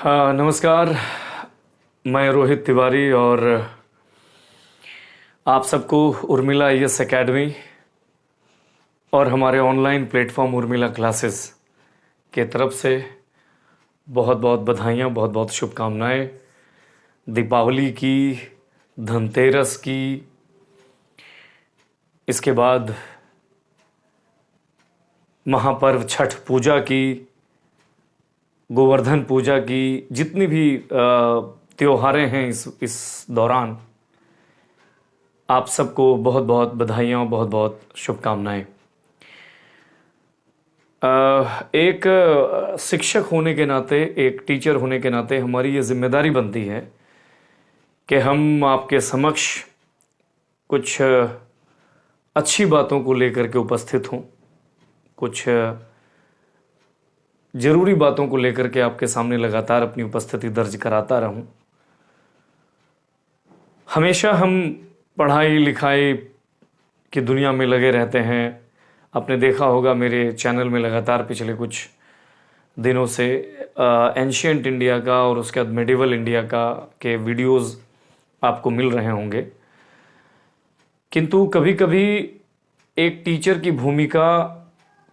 हाँ, नमस्कार। मैं रोहित तिवारी और आप सबको उर्मिला IAS एकेडमी और हमारे ऑनलाइन प्लेटफॉर्म उर्मिला क्लासेस के तरफ से बहुत बहुत बधाइयाँ, बहुत बहुत शुभकामनाएं। दीपावली की, धनतेरस की, इसके बाद महापर्व छठ पूजा की, गोवर्धन पूजा की, जितनी भी त्योहारें हैं इस दौरान, आप सबको बहुत बहुत बधाइयाँ, बहुत बहुत शुभकामनाएं। एक शिक्षक होने के नाते, एक टीचर होने के नाते हमारी ये जिम्मेदारी बनती है कि हम आपके समक्ष कुछ अच्छी बातों को लेकर के उपस्थित हों, कुछ ज़रूरी बातों को लेकर के आपके सामने लगातार अपनी उपस्थिति दर्ज कराता रहूं। हमेशा हम पढ़ाई लिखाई की दुनिया में लगे रहते हैं। आपने देखा होगा मेरे चैनल में लगातार पिछले कुछ दिनों से एंशिएंट इंडिया का और उसके बाद मेडिवल इंडिया का के वीडियोस आपको मिल रहे होंगे। किंतु कभी कभी एक टीचर की भूमिका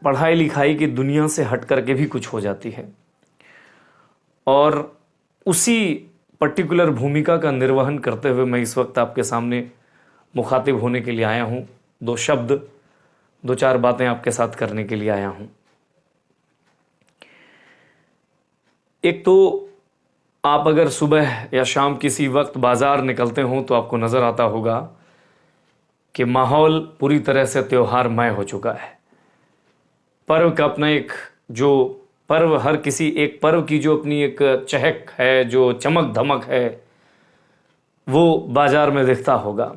पढ़ाई लिखाई की दुनिया से हट करके भी कुछ हो जाती है, और उसी पर्टिकुलर भूमिका का निर्वहन करते हुए मैं इस वक्त आपके सामने मुखातिब होने के लिए आया हूँ। दो शब्द, दो चार बातें आपके साथ करने के लिए आया हूँ। एक तो आप अगर सुबह या शाम किसी वक्त बाज़ार निकलते हो तो आपको नज़र आता होगा कि माहौल पूरी तरह से त्योहारमय हो चुका है। पर्व का अपना एक जो पर्व, हर किसी एक पर्व की जो अपनी एक चहक है, जो चमक धमक है, वो बाजार में दिखता होगा।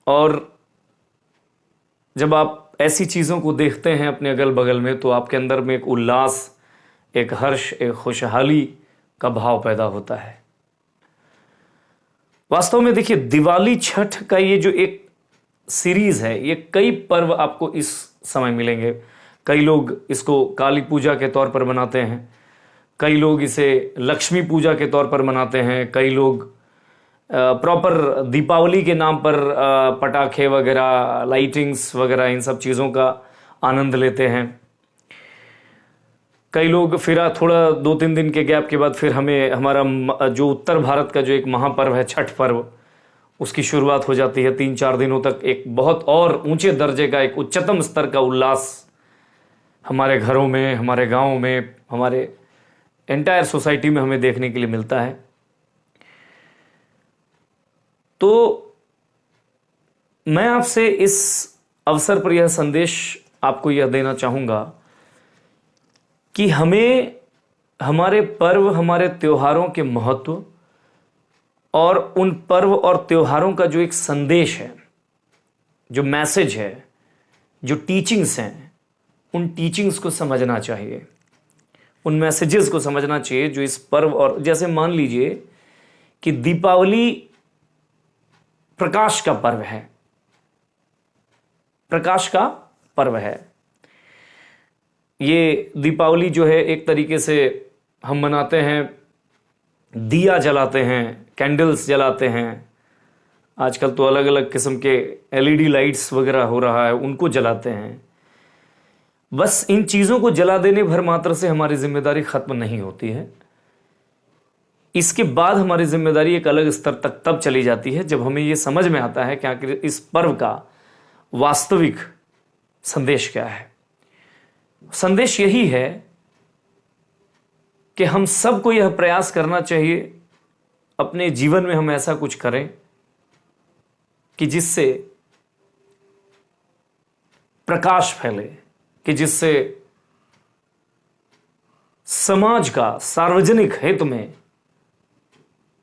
और जब आप ऐसी चीज़ों को देखते हैं अपने अगल बगल में, तो आपके अंदर में एक उल्लास, एक हर्ष, एक खुशहाली का भाव पैदा होता है। वास्तव में देखिए, दिवाली छठ का ये जो एक सीरीज है, ये कई पर्व आपको इस समय मिलेंगे। कई लोग इसको काली पूजा के तौर पर मनाते हैं, कई लोग इसे लक्ष्मी पूजा के तौर पर मनाते हैं, कई लोग प्रॉपर दीपावली के नाम पर पटाखे वगैरह, लाइटिंग्स वगैरह, इन सब चीज़ों का आनंद लेते हैं। कई लोग फिर थोड़ा 2-3 दिन के गैप के बाद फिर हमारा जो उत्तर भारत का जो एक महापर्व है छठ पर्व, उसकी शुरुआत हो जाती है। 3-4 दिनों तक एक बहुत और ऊंचे दर्जे का, एक उच्चतम स्तर का उल्लास हमारे घरों में, हमारे गांवों में, हमारे एंटायर सोसाइटी में हमें देखने के लिए मिलता है। तो मैं आपसे इस अवसर पर यह संदेश आपको यह देना चाहूँगा कि हमें हमारे पर्व, हमारे त्योहारों के महत्व और उन पर्व और त्योहारों का जो एक संदेश है, जो मैसेज है, जो टीचिंग्स हैं, उन टीचिंग्स को समझना चाहिए, उन मैसेजेस को समझना चाहिए जो इस पर्व, और जैसे मान लीजिए कि दीपावली प्रकाश का पर्व है, प्रकाश का पर्व है। ये दीपावली जो है एक तरीके से हम मनाते हैं, दिया जलाते हैं, कैंडल्स जलाते हैं। आजकल तो अलग अलग किस्म के LED लाइट्स वगैरह हो रहा है, उनको जलाते हैं। बस इन चीज़ों को जला देने भर मात्र से हमारी जिम्मेदारी ख़त्म नहीं होती है। इसके बाद हमारी जिम्मेदारी एक अलग स्तर तक तब चली जाती है जब हमें ये समझ में आता है कि आखिर इस पर्व का वास्तविक संदेश क्या है। संदेश यही है कि हम सबको यह प्रयास करना चाहिए, अपने जीवन में हम ऐसा कुछ करें कि जिससे प्रकाश फैले, कि जिससे समाज का सार्वजनिक हित में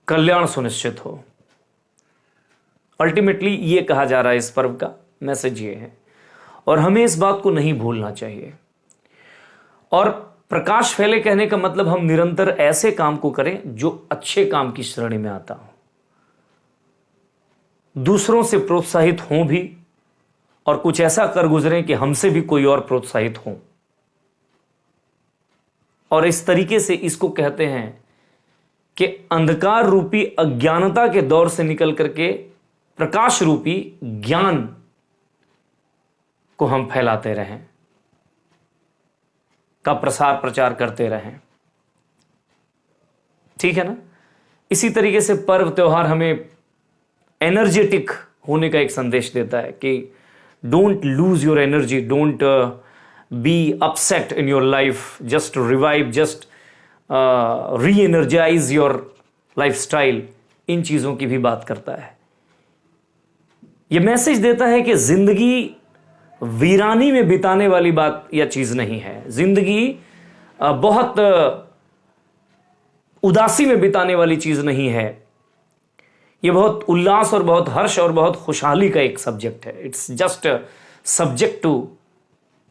कल्याण सुनिश्चित हो। अल्टीमेटली ये कहा जा रहा है, इस पर्व का मैसेज ये है, और हमें इस बात को नहीं भूलना चाहिए। और प्रकाश फैले कहने का मतलब हम निरंतर ऐसे काम को करें जो अच्छे काम की श्रेणी में आता हो, दूसरों से प्रोत्साहित हों भी, और कुछ ऐसा कर गुजरें कि हमसे भी कोई और प्रोत्साहित हो। और इस तरीके से इसको कहते हैं कि अंधकार रूपी अज्ञानता के दौर से निकल करके प्रकाश रूपी ज्ञान को हम फैलाते रहें, का प्रसार प्रचार करते रहें। ठीक है ना। इसी तरीके से पर्व त्योहार हमें एनर्जेटिक होने का एक संदेश देता है कि don't lose your energy, don't be upset in your life, just revive, just री एनर्जाइज योर लाइफ स्टाइल। इन चीजों की भी बात करता है। यह मैसेज देता है कि जिंदगी वीरानी में बिताने वाली बात या चीज नहीं है। जिंदगी बहुत उदासी में बिताने वाली चीज नहीं है। यह बहुत उल्लास और बहुत हर्ष और बहुत खुशहाली का एक सब्जेक्ट है। It's just subject to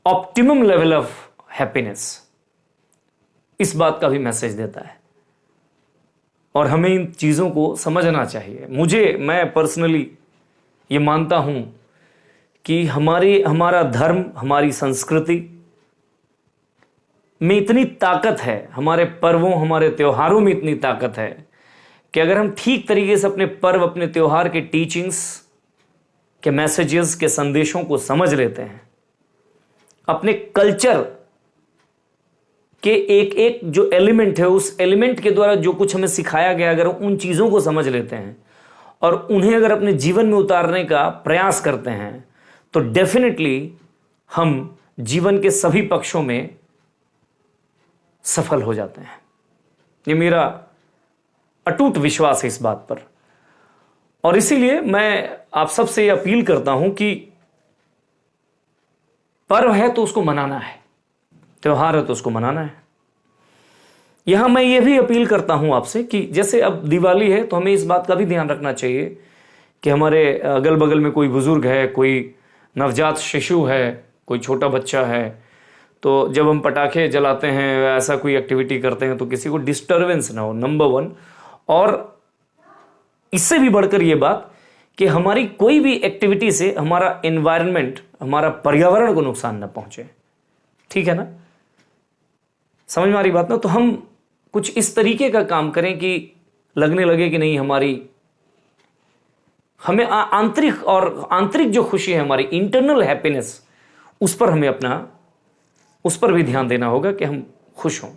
optimum level of happiness. इस बात का भी मैसेज देता है और हमें इन चीजों को समझना चाहिए। मैं पर्सनली ये मानता हूं कि हमारा धर्म, हमारी संस्कृति में इतनी ताकत है, हमारे पर्वों, हमारे त्योहारों में इतनी ताकत है कि अगर हम ठीक तरीके से अपने पर्व, अपने त्योहार के टीचिंग्स के मैसेजेस के संदेशों को समझ लेते हैं, अपने कल्चर के एक एक जो एलिमेंट है, उस एलिमेंट के द्वारा जो कुछ हमें सिखाया गया, अगर उन चीजों को समझ लेते हैं और उन्हें अगर अपने जीवन में उतारने का प्रयास करते हैं, तो डेफिनेटली हम जीवन के सभी पक्षों में सफल हो जाते हैं। ये मेरा अटूट विश्वास है इस बात पर। और इसीलिए मैं आप सबसे यह अपील करता हूं कि पर्व है तो उसको मनाना है, त्योहार है तो उसको मनाना है। यहां मैं ये भी अपील करता हूं आपसे कि जैसे अब दिवाली है तो हमें इस बात का भी ध्यान रखना चाहिए कि हमारे अगल बगल में कोई बुजुर्ग है, कोई नवजात शिशु है, कोई छोटा बच्चा है, तो जब हम पटाखे जलाते हैं, ऐसा कोई एक्टिविटी करते हैं, तो किसी को डिस्टरबेंस ना हो, नंबर 1। और इससे भी बढ़कर यह बात कि हमारी कोई भी एक्टिविटी से हमारा एनवायरनमेंट, हमारा पर्यावरण को नुकसान ना पहुंचे। ठीक है ना, समझ में आ रही बात ना। तो हम कुछ इस तरीके का काम करें कि लगने लगे कि नहीं, हमें आंतरिक जो खुशी है, हमारी इंटरनल हैप्पीनेस, उस पर भी ध्यान देना होगा कि हम खुश हों।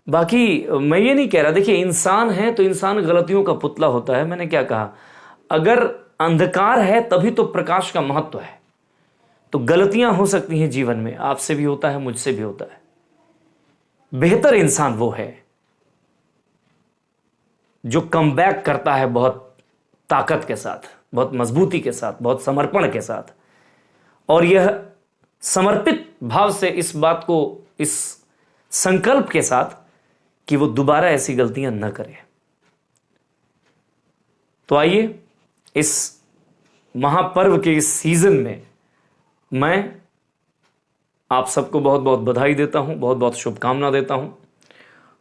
बाकी मैं ये नहीं कह रहा, देखिए इंसान है तो इंसान गलतियों का पुतला होता है। मैंने क्या कहा, अगर अंधकार है तभी तो प्रकाश का महत्व है। तो गलतियां हो सकती हैं जीवन में, आपसे भी होता है, मुझसे भी होता है। बेहतर इंसान वो है जो कम बैक करता है बहुत ताकत के साथ, बहुत मजबूती के साथ, बहुत समर्पण के साथ, और यह समर्पित भाव से इस बात को, इस संकल्प के साथ कि वो दोबारा ऐसी गलतियां न करे। तो आइए इस महापर्व के इस सीजन में मैं आप सबको बहुत बहुत बधाई देता हूं, बहुत बहुत शुभकामना देता हूं।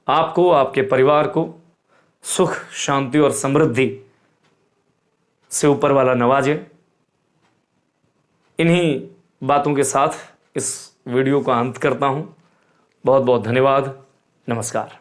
आपको, आपके परिवार को सुख, शांति और समृद्धि से ऊपर वाला नवाजे। इन्हीं बातों के साथ इस वीडियो का अंत करता हूं। बहुत बहुत धन्यवाद। नमस्कार।